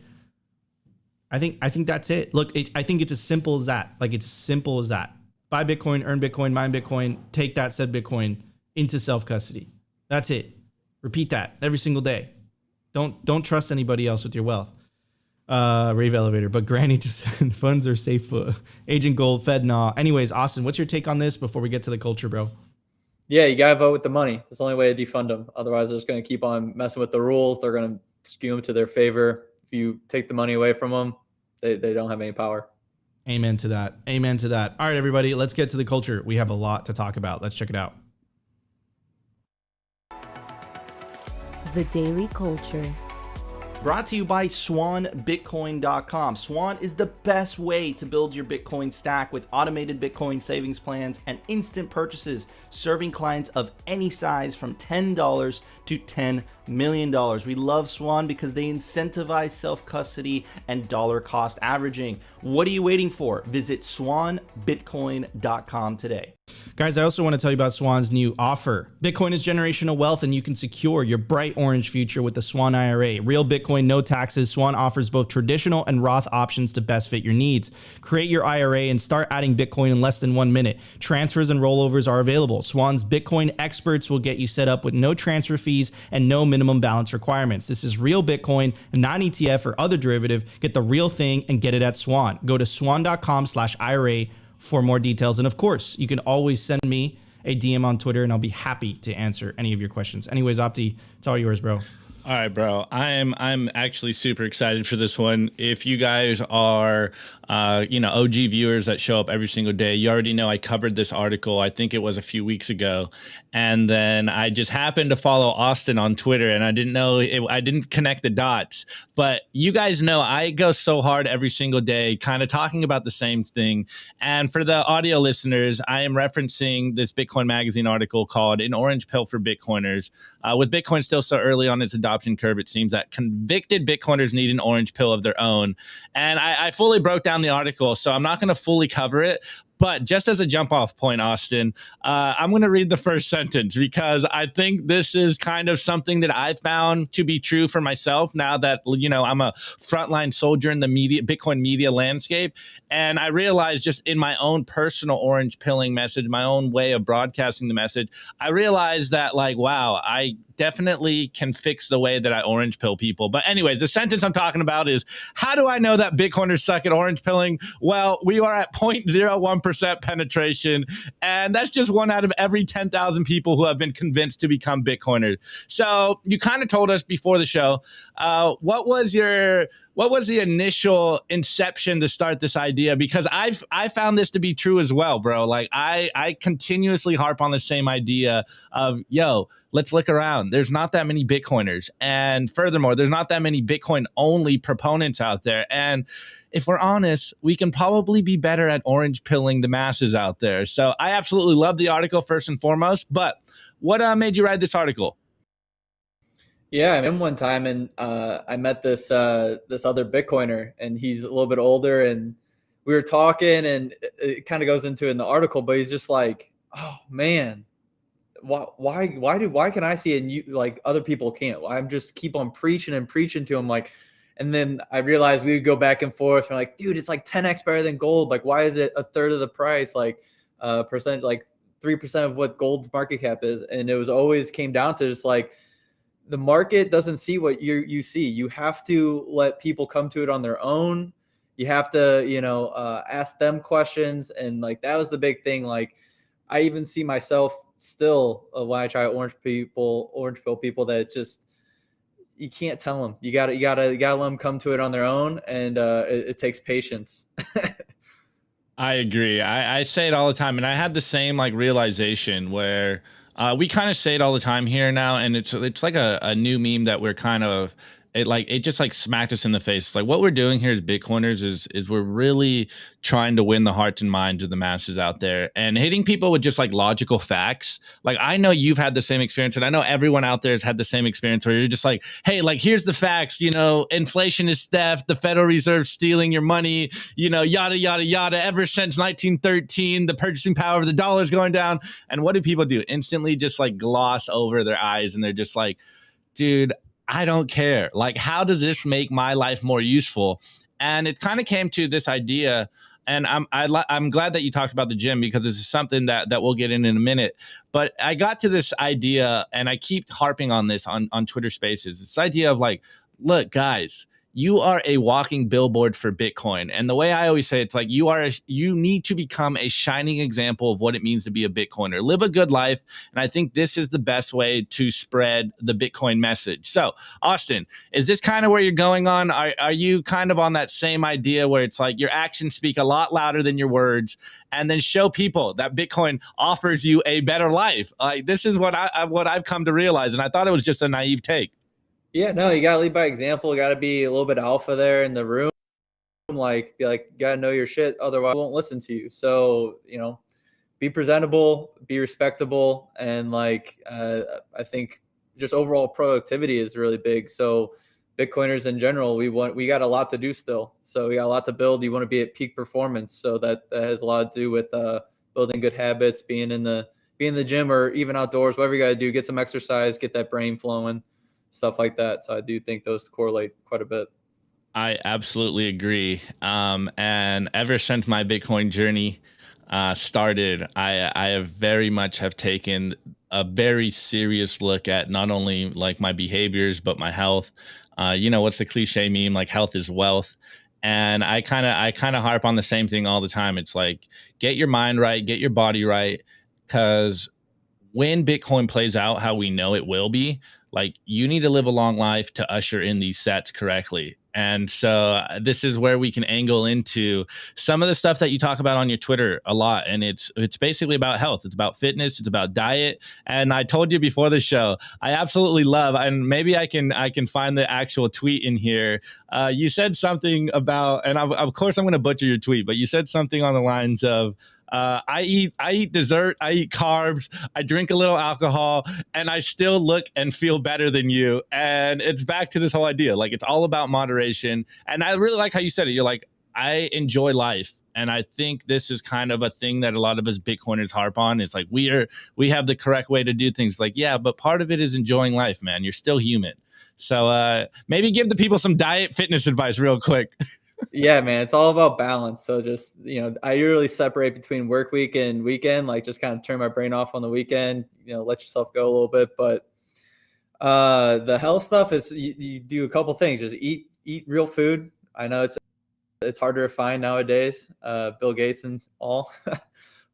I think that's it. Look, I think it's as simple as that. Like it's as simple as that. Buy Bitcoin, earn Bitcoin, mine Bitcoin, take that said Bitcoin into self-custody. That's it. Repeat that every single day. Don't trust anybody else with your wealth. Rave Elevator. But Granny just said funds are safe. Agent Gold, FedNaw. Anyways, Austin, what's your take on this before we get to the culture, bro? Yeah, you gotta vote with the money. That's the only way to defund them. Otherwise, they're just gonna keep on messing with the rules. They're gonna skew them to their favor. If you take the money away from them, they don't have any power. Amen to that. Amen to that. All right, everybody, let's get to the culture. We have a lot to talk about. Let's check it out. The Daily Culture. brought to you by SwanBitcoin.com. Swan is the best way to build your Bitcoin stack with automated Bitcoin savings plans and instant purchases, serving clients of any size from $10 to $10 million. We love Swan because they incentivize self-custody and dollar cost averaging. What are you waiting for? Visit SwanBitcoin.com today. Guys, I also want to tell you about Swan's new offer. Bitcoin is generational wealth, and you can secure your bright orange future with the Swan IRA. Real Bitcoin, no taxes. Swan offers both traditional and Roth options to best fit your needs. Create your IRA and start adding Bitcoin in less than 1 minute. Transfers and rollovers are available. Swan's Bitcoin experts will get you set up with no transfer fees and no minimum balance requirements. This is real Bitcoin, not ETF or other derivative. Get the real thing and get it at Swan. Go to swan.com/IRA for more details. And of course, you can always send me a DM on Twitter and I'll be happy to answer any of your questions. Anyways, Opti, it's all yours, bro. All right, bro. I'm actually super excited for this one. If you guys are, OG viewers that show up every single day, you already know I covered this article. I think it was a few weeks ago. And then I just happened to follow Austin on Twitter, and I didn't know I didn't connect the dots. But you guys know I go so hard every single day, kind of talking about the same thing. And for the audio listeners, I am referencing this Bitcoin Magazine article called "An Orange Pill for Bitcoiners." With Bitcoin still so early on its adoption curve, it seems that convicted Bitcoiners need an orange pill of their own. And I fully broke down the article, so I'm not going to fully cover it. But just as a jump off point, Austin, I'm going to read the first sentence because I think this is kind of something that I've found to be true for myself now that, I'm a frontline soldier in the Bitcoin media landscape. And I realized just in my own personal orange pilling message, my own way of broadcasting the message, I realized that wow, I definitely can fix the way that I orange pill people. But anyways, the sentence I'm talking about is, how do I know that Bitcoiners suck at orange pilling? Well, we are at 0.01% penetration, and that's just 1 out of every 10,000 people who have been convinced to become Bitcoiners. So you kind of told us before the show, what was the initial inception to start this idea? Because I found this to be true as well, bro. I continuously harp on the same idea of, let's look around. There's not that many Bitcoiners. And furthermore, there's not that many Bitcoin only proponents out there. And if we're honest, we can probably be better at orange pilling the masses out there. So I absolutely love the article first and foremost. But what made you write this article? Yeah, I'm in one time and I met this other Bitcoiner, and he's a little bit older, and we were talking, and it kind of goes into in the article, but he's just like, oh man, why can I see it and you other people can't? I'm just keep on preaching and preaching to him and then I realized we would go back and forth and dude, it's 10x better than gold. Why is it a third of the price? Percent 3% of what gold's market cap is. And it was always came down to just the market doesn't see what you see. You have to let people come to it on their own. You have to, ask them questions. And that was the big thing. I even see myself still when I try orange pill people, that it's just, you can't tell them. You gotta let them come to it on their own. And it takes patience. I agree. I say it all the time. And I had the same realization where we kind of say it all the time here now, and it's like a new meme that we're kind of it just smacked us in the face. It's what we're doing here as Bitcoiners is we're really trying to win the hearts and minds of the masses out there, and hitting people with just logical facts. I know you've had the same experience, and I know everyone out there has had the same experience where you're just hey, here's the facts. Inflation is theft. The Federal Reserve stealing your money. Yada yada yada. Ever since 1913, the purchasing power of the dollar is going down. And what do people do? Instantly just gloss over their eyes, and they're just dude, I don't care. How does this make my life more useful? And it kind of came to this idea, and I'm glad that you talked about the gym, because this is something that we'll get in a minute. But I got to this idea, and I keep harping on this on Twitter Spaces. This idea of look, guys, you are a walking billboard for Bitcoin. And the way I always say it's you need to become a shining example of what it means to be a Bitcoiner. Live a good life. And I think this is the best way to spread the Bitcoin message. So, Austin, is this kind of where you're going on? Are you kind of on that same idea where it's your actions speak a lot louder than your words, and then show people that Bitcoin offers you a better life? This is what I've come to realize. And I thought it was just a naive take. Yeah, no, you gotta lead by example. You gotta be a little bit alpha there in the room. Like, be like, you gotta know your shit, otherwise, I won't listen to you. So, be presentable, be respectable, and like, I think just overall productivity is really big. So, Bitcoiners in general, we got a lot to do still. So we got a lot to build. You want to be at peak performance. So that has a lot to do with building good habits, being in the gym or even outdoors, whatever you got to do. Get some exercise, get that brain flowing, stuff like that. So I do think those correlate quite a bit. I absolutely agree. And ever since my Bitcoin journey started, I have very much have taken a very serious look at not only like my behaviors but my health. What's the cliche meme? Like health is wealth. And I kind of harp on the same thing all the time. It's like get your mind right, get your body right, because when Bitcoin plays out how we know it will be, like you need to live a long life to usher in these sets correctly. And so this is where we can angle into some of the stuff that you talk about on your Twitter a lot. And it's basically about health. It's about fitness. It's about diet. And I told you before the show, I absolutely love, and maybe I can find the actual tweet in here. You said something about, and of course I'm going to butcher your tweet, but you said something on the lines of, I eat dessert, I eat carbs, I drink a little alcohol, and I still look and feel better than you. And it's back to this whole idea. Like it's all about moderation. And I really like how you said it. You're like, I enjoy life. And I think this is kind of a thing that a lot of us Bitcoiners harp on. It's like we have the correct way to do things. Like, yeah, but part of it is enjoying life, man. You're still human. So maybe give the people some diet fitness advice real quick. Yeah, man, it's all about balance. So just, I really separate between work week and weekend, like just kind of turn my brain off on the weekend, let yourself go a little bit. But the health stuff is you do a couple things. Just eat real food. I know it's harder to find nowadays, Bill Gates and all.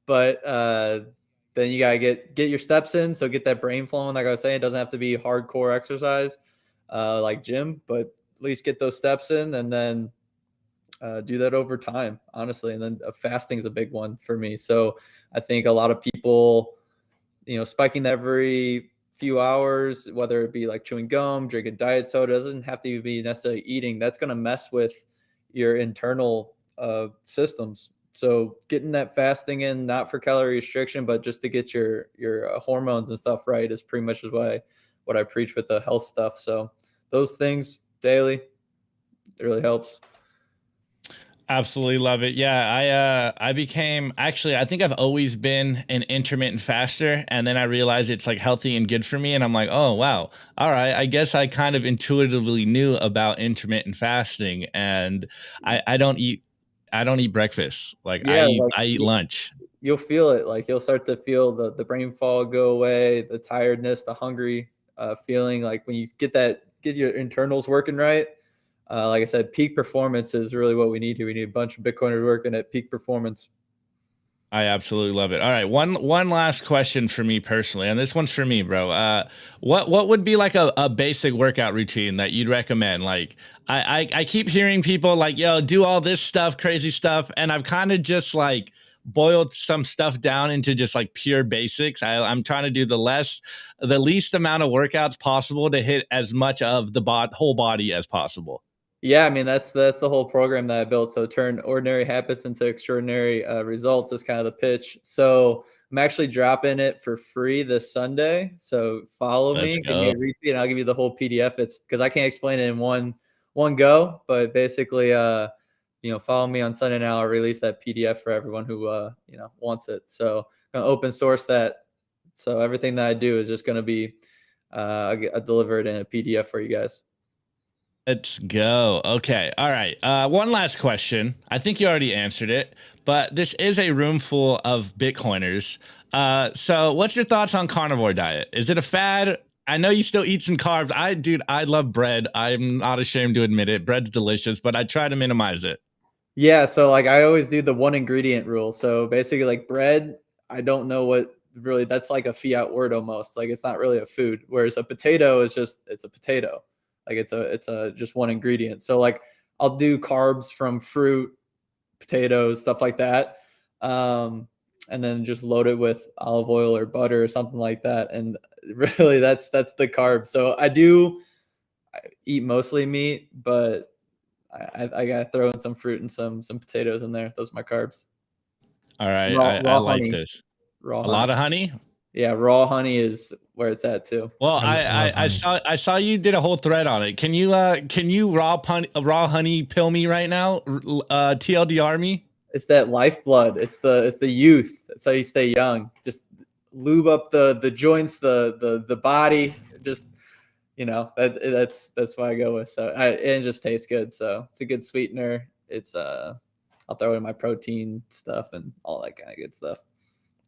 But then you gotta get your steps in. So get that brain flowing. Like I was saying, it doesn't have to be hardcore exercise like gym, but at least get those steps in, and then do that over time, honestly. And then fasting is a big one for me. So I think a lot of people, spiking that every few hours, whether it be like chewing gum, drinking diet soda, doesn't have to be necessarily eating. That's going to mess with your internal systems. So getting that fasting in, not for calorie restriction, but just to get your hormones and stuff right, is pretty much what I preach with the health stuff. So those things daily, it really helps. Absolutely love it. Yeah, I became, actually, I think I've always been an intermittent faster, and then I realized it's like healthy and good for me, and I'm like, oh wow, all right. I guess I kind of intuitively knew about intermittent fasting, and I don't eat breakfast. Like Yeah, I eat lunch. you'll feel it. Like you'll start to feel the brain fog go away, the tiredness, the hungry feeling. Like when you get your internals working right. Like I said, peak performance is really what we need here. We need a bunch of Bitcoiners working at peak performance. I absolutely love it. All right, one last question for me personally, and this one's for me, bro. What would be like a basic workout routine that you'd recommend? Like I keep hearing people like, yo, do all this stuff, crazy stuff, and I've kind of just like boiled some stuff down into just like pure basics. I'm trying to do the least amount of workouts possible to hit as much of the whole body as possible. Yeah, I mean that's the whole program that I built. So turn ordinary habits into extraordinary results is kind of the pitch. So I'm actually dropping it for free this Sunday. So follow Let's me, give me a go. retweet, and I'll give you the whole PDF. It's because I can't explain it in one go, but basically, follow me on Sunday now. I'll release that PDF for everyone who wants it. So I'm gonna open source that. So everything that I do is just gonna be I deliver it in a PDF for you guys. Let's go. Okay. All right. One last question. I think you already answered it, but this is a room full of Bitcoiners. So what's your thoughts on carnivore diet? Is it a fad? I know you still eat some carbs. I love bread. I'm not ashamed to admit it. Bread's delicious, but I try to minimize it. Yeah, so like I always do the one ingredient rule. So basically like bread, I don't know what really, that's like a fiat word almost. Like it's not really a food. Whereas a potato is it's a potato. Like it's a just one ingredient. So like I'll do carbs from fruit, potatoes, stuff like that. And then just load it with olive oil or butter or something like that. And really that's the carb. So eat mostly meat, but I gotta throw in some fruit and some potatoes in there. Those are my carbs. All right, Raw I like honey. this. Raw A honey. lot of honey. Yeah, raw honey is where it's at too. Well, love I saw you did a whole thread on it. Can you raw honey pill me right now? TLDR me. It's that lifeblood. It's the youth. That's how you stay young. Just lube up the joints, the body. Just that's why I go with. So it just tastes good. So it's a good sweetener. It's I'll throw in my protein stuff and all that kind of good stuff.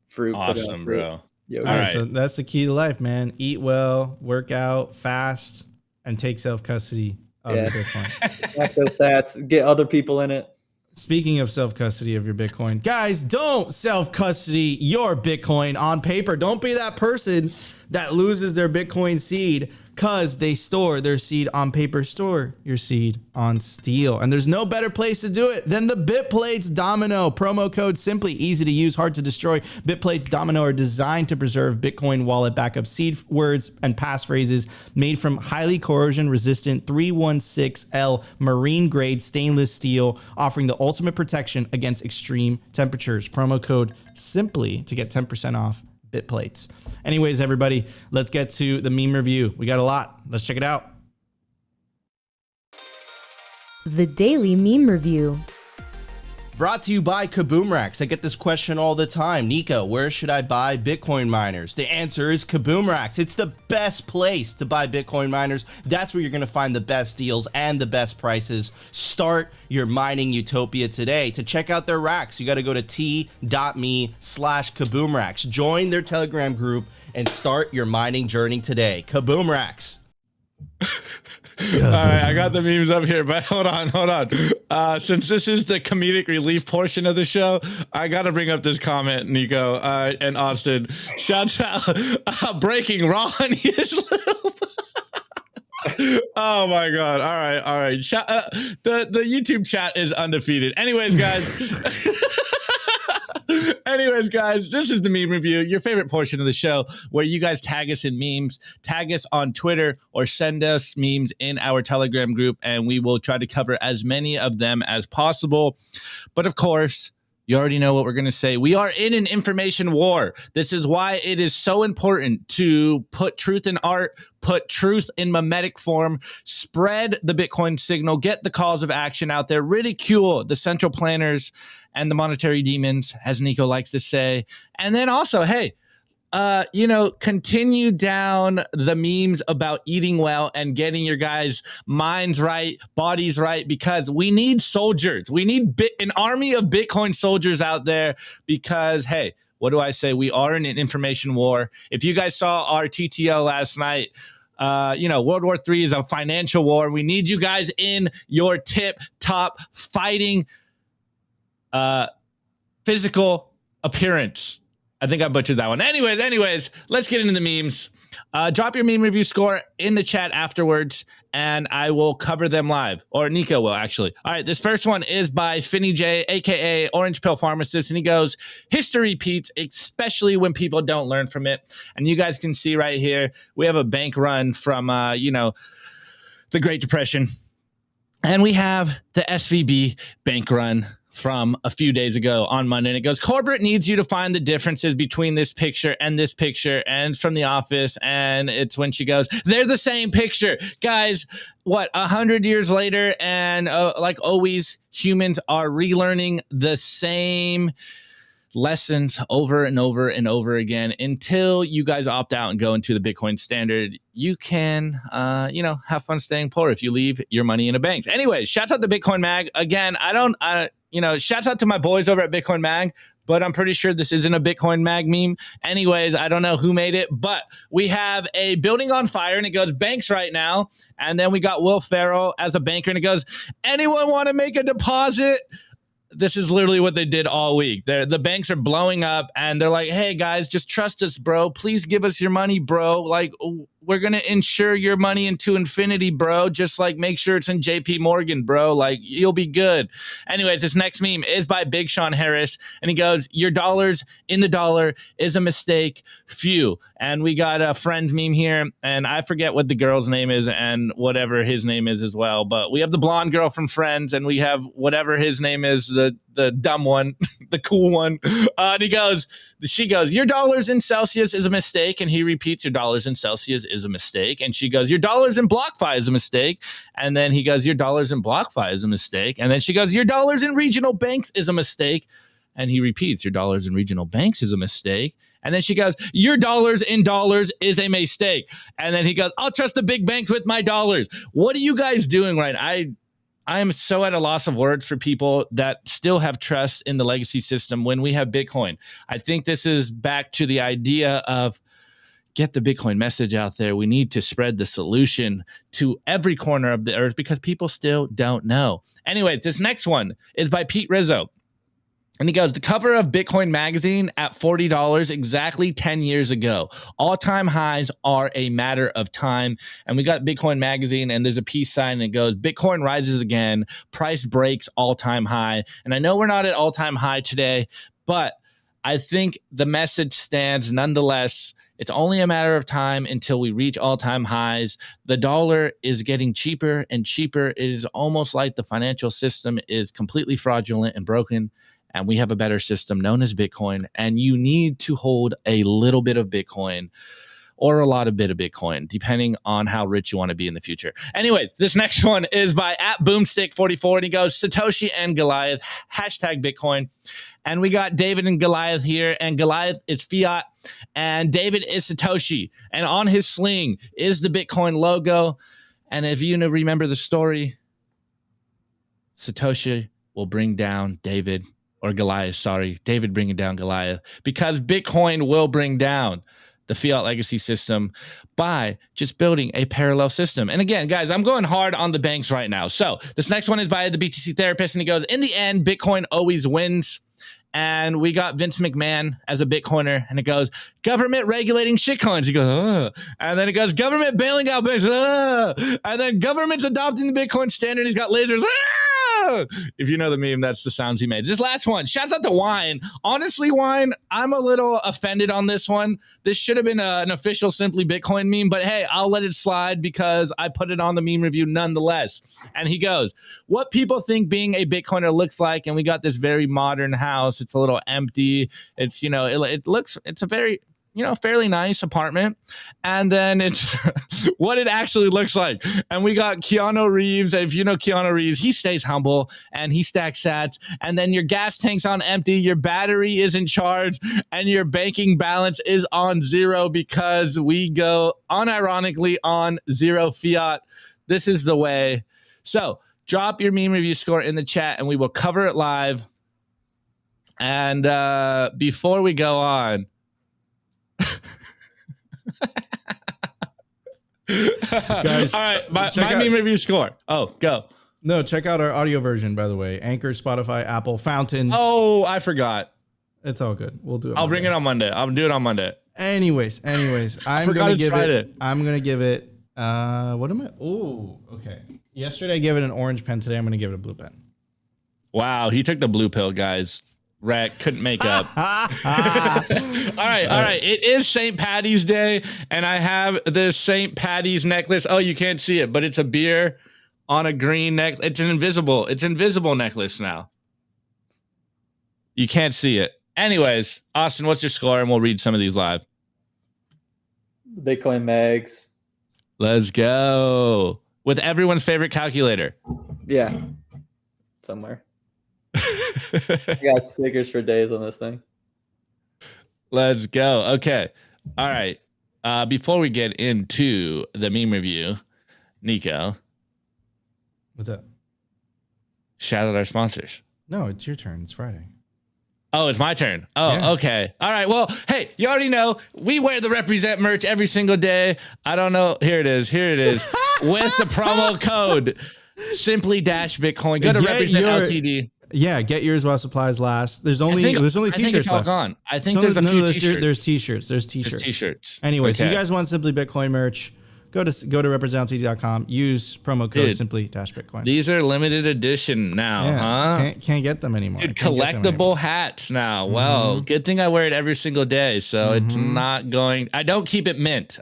Fruit. Awesome, bro. All right, so that's the key to life, man. Eat well, work out, fast, and take self-custody of your Bitcoin. Back those sats, get other people in it. Speaking of self-custody of your Bitcoin, guys, don't self-custody your Bitcoin on paper. Don't be that person that loses their Bitcoin seed because they store their seed on paper. Store your seed on steel. And there's no better place to do it than the BitPlates Domino. Promo code simply, easy to use, hard to destroy. BitPlates Domino are designed to preserve Bitcoin wallet backup seed words and passphrases made from highly corrosion-resistant 316L marine-grade stainless steel, offering the ultimate protection against extreme temperatures. Promo code simply to get 10% off BitPlates. Anyways, everybody, let's get to the meme review. We got a lot. Let's check it out. The Daily Meme Review. Brought to you by Kaboom Racks. I get this question all the time. Nico, where should I buy Bitcoin miners? The answer is Kaboom Racks. It's the best place to buy Bitcoin miners. That's where you're going to find the best deals and the best prices. Start your mining utopia today. To check out their racks, you got to go to t.me/Kaboom Racks. Join their Telegram group and start your mining journey today. Kaboom Racks. All right, I got the memes up here, but hold on. Since this is the comedic relief portion of the show, I got to bring up this comment, Nico and Austin. Shouts out, breaking raw honey is lube. Oh my God. All right. The YouTube chat is undefeated. Anyways, guys, this is the meme review, your favorite portion of the show where you guys tag us in memes, tag us on Twitter, or send us memes in our Telegram group, and we will try to cover as many of them as possible. But of course, you already know what we're going to say. We are in an information war. This is why it is so important to put truth in art, put truth in mimetic form, spread the Bitcoin signal, get the calls of action out there, ridicule the central planners and the monetary demons, as Nico likes to say. And then also, hey, continue down the memes about eating well and getting your guys' minds right, bodies right, because we need soldiers. We need an army of Bitcoin soldiers out there because, hey, what do I say? We are in an information war. If you guys saw our TTL last night, World War III is a financial war. We need you guys in your tip-top fighting physical appearance. I think I butchered that one. Anyways, let's get into the memes. Drop your meme review score in the chat afterwards, and I will cover them live. Or Nico will, actually. All right, this first one is by Finny J, a.k.a. Orange Pill Pharmacist, and he goes, history repeats, especially when people don't learn from it. And you guys can see right here, we have a bank run from, the Great Depression. And we have the SVB bank run from a few days ago on Monday. And it goes, corporate needs you to find the differences between this picture, and it's from The Office. And it's when she goes, they're the same picture. Guys, 100 years later, and like always, humans are relearning the same lessons over and over and over again until you guys opt out and go into the Bitcoin standard. You can, have fun staying poor if you leave your money in a bank. Anyways, shouts out to Bitcoin Mag. Again, shouts out to my boys over at Bitcoin Mag, but I'm pretty sure this isn't a Bitcoin Mag meme. Anyways, I don't know who made it, but we have a building on fire and it goes banks right now. And then we got Will Ferrell as a banker and it goes, anyone want to make a deposit? This is literally what they did all week. The banks are blowing up and they're like, hey guys, just trust us, bro. Please give us your money, bro. Like, we're going to insure your money into infinity, bro. Just like make sure it's in JP Morgan, bro. Like you'll be good. Anyways, this next meme is by Big Sean Harris. And he goes, your dollars in the dollar is a mistake. Phew. And we got a friend meme here. And I forget what the girl's name is and whatever his name is as well. But we have the blonde girl from Friends and we have whatever his name is, the dumb one, the cool one. And she goes, your dollars in Celsius is a mistake. And he repeats, your dollars in Celsius is a mistake. And she goes, your dollars in BlockFi is a mistake. And then he goes, your dollars in BlockFi is a mistake. And then she goes, your dollars in regional banks is a mistake. And he repeats, your dollars in regional banks is a mistake. And then she goes, your dollars in dollars is a mistake. And then he goes, I'll trust the big banks with my dollars. What are you guys doing right now? I am so at a loss of words for people that still have trust in the legacy system when we have Bitcoin. I think this is back to the idea of get the Bitcoin message out there. We need to spread the solution to every corner of the earth because people still don't know. Anyways, this next one is by Pete Rizzo. And he goes, the cover of Bitcoin magazine at $40 exactly 10 years ago. All-time highs are a matter of time. And we got Bitcoin magazine and there's a peace sign and it goes, Bitcoin rises again, price breaks all-time high. And I know we're not at all-time high today, but I think the message stands nonetheless. It's only a matter of time until we reach all-time highs. The dollar is getting cheaper and cheaper. It is almost like the financial system is completely fraudulent and broken. And we have a better system known as Bitcoin. And you need to hold a little bit of Bitcoin or a lot of bit of Bitcoin, depending on how rich you want to be in the future. Anyways, this next one is by @Boomstick44. And he goes, Satoshi and Goliath, #Bitcoin. And we got David and Goliath here. And Goliath is fiat. And David is Satoshi. And on his sling is the Bitcoin logo. And if you remember the story, Satoshi will bring down David. Or Goliath, sorry. David bringing down Goliath. Because Bitcoin will bring down the fiat legacy system by just building a parallel system. And again, guys, I'm going hard on the banks right now. So this next one is by the BTC Therapist. And he goes, in the end, Bitcoin always wins. And we got Vince McMahon as a Bitcoiner. And it goes, government regulating shitcoins. He goes, ugh. And then it goes, government bailing out banks. Ugh. And then government's adopting the Bitcoin standard. He's got lasers. If you know the meme, that's the sounds he made. This last one, shouts out to Wine. Honestly, Wine, I'm a little offended on this one. This should have been an official Simply Bitcoin meme, but hey, I'll let it slide because I put it on the meme review nonetheless. And he goes, what people think being a Bitcoiner looks like, and we got this very modern house. It's a little empty. It's, it's a very, fairly nice apartment. And then it's what it actually looks like. And we got Keanu Reeves. If you know Keanu Reeves, he stays humble and he stacks sats. And then your gas tank's on empty, your battery is in charge, and your banking balance is on zero because we go unironically on zero fiat. This is the way. So drop your meme review score in the chat and we will cover it live. And before we go on, guys, all right, my meme review score. Oh, go. No, check out our audio version, by the way. Anchor, Spotify, Apple, Fountain. Oh, I forgot. It's all good. We'll do it. I'll bring it on Monday. I'll do it on Monday. Anyways, I'm gonna give it. I'm gonna give it. What am I? Oh, okay. Yesterday I gave it an orange pen. Today I'm gonna give it a blue pen. Wow, he took the blue pill, guys. Rack couldn't make up. All right. It is St. Patty's Day, and I have this St. Patty's necklace. Oh, you can't see it, but it's a beer on a green necklace. It's invisible necklace now. You can't see it. Anyways, Austin, what's your score? And we'll read some of these live. Bitcoin mags. Let's go. With everyone's favorite calculator. Yeah. Somewhere. I got stickers for days on this thing. Let's go. Okay. All right. Before we get into the meme review, Nico. What's up? Shout out our sponsors. No, it's your turn. It's Friday. Oh, it's my turn. Oh, yeah. Okay. All right. Well, hey, you already know we wear the Represent merch every single day. I don't know. Here it is. With the promo code Simply-Bitcoin. Go to Represent LTD. Yeah, get yours while supplies last. There's only t-shirts I think it's all left. gone. I think there's a few t-shirts. There's t-shirts. There's t-shirts. T-shirts. Anyway, so Okay. you guys want Simply Bitcoin merch? Go to representltd.com. Use promo code simply-bitcoin. These are limited edition now, huh? Can't get them anymore. Dude, collectible hats now. Well, good thing I wear it every single day, so it's not going. I don't keep it mint.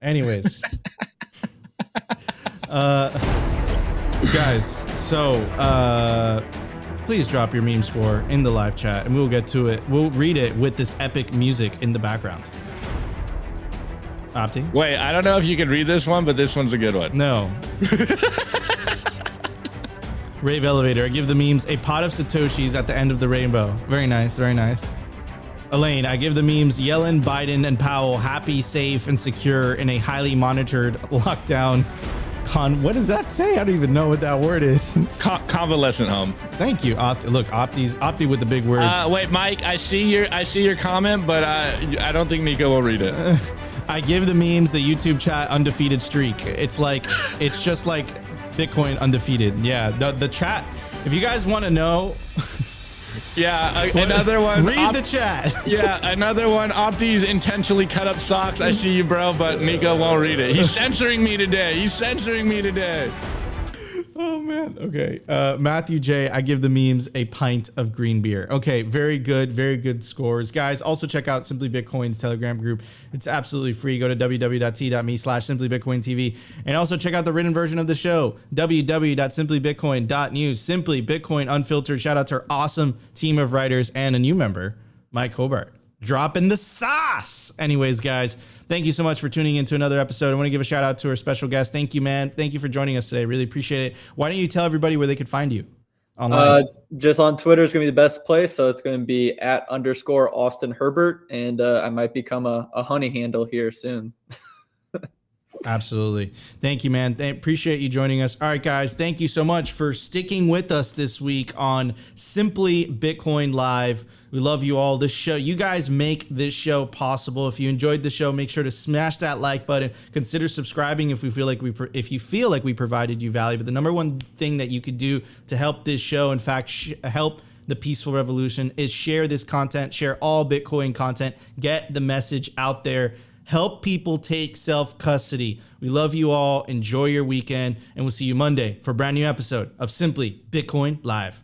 Anyways, guys, so please drop your meme score in the live chat, and we'll get to it. We'll read it with this epic music in the background. Opti? Wait, I don't know if you can read this one, but this one's a good one. No. Rave Elevator. I give the memes a pot of Satoshis at the end of the rainbow. Very nice. Very nice. Elaine, I give the memes Yellen, Biden, and Powell happy, safe, and secure in a highly monitored lockdown. What does that say? I don't even know what that word is. Convalescent home. Thank you, Opti. Look, Opti with the big words. Wait, Mike, I see your comment, but I don't think Nico will read it. I give the memes the YouTube chat undefeated streak. It's just like Bitcoin undefeated. Yeah, the chat. If you guys want to know, yeah, another one. Read the chat. Yeah, another one. Opti's intentionally cut up socks. I see you, bro, but Nico won't read it. He's censoring me today. Oh man. Okay. Matthew J. I give the memes a pint of green beer. Okay. Very good scores, guys. Also check out Simply Bitcoin's Telegram group. It's absolutely free. Go to www.t.me/simplybitcointv, and also check out the written version of the show. www.simplybitcoin.news. Simply Bitcoin Unfiltered. Shout out to our awesome team of writers and a new member, Mike Hobart, dropping the sauce. Anyways, guys, thank you so much for tuning into another episode. I want to give a shout out to our special guest. Thank you, man. Thank you for joining us today. Really appreciate it. Why don't you tell everybody where they could find you online? Just on Twitter is going to be the best place. So it's going to be @_Austin Herbert. And I might become a honey handle here soon. Absolutely. Thank you, man. Appreciate you joining us. All right, guys, thank you so much for sticking with us this week on Simply Bitcoin Live. We love you all. This show, you guys make this show possible. If you enjoyed the show, make sure to smash that like button. Consider subscribing if you feel like we provided you value. But the number one thing that you could do to help this show, in fact, help the peaceful revolution, is share this content, share all Bitcoin content, get the message out there. Help people take self-custody. We love you all. Enjoy your weekend, and we'll see you Monday for a brand new episode of Simply Bitcoin Live.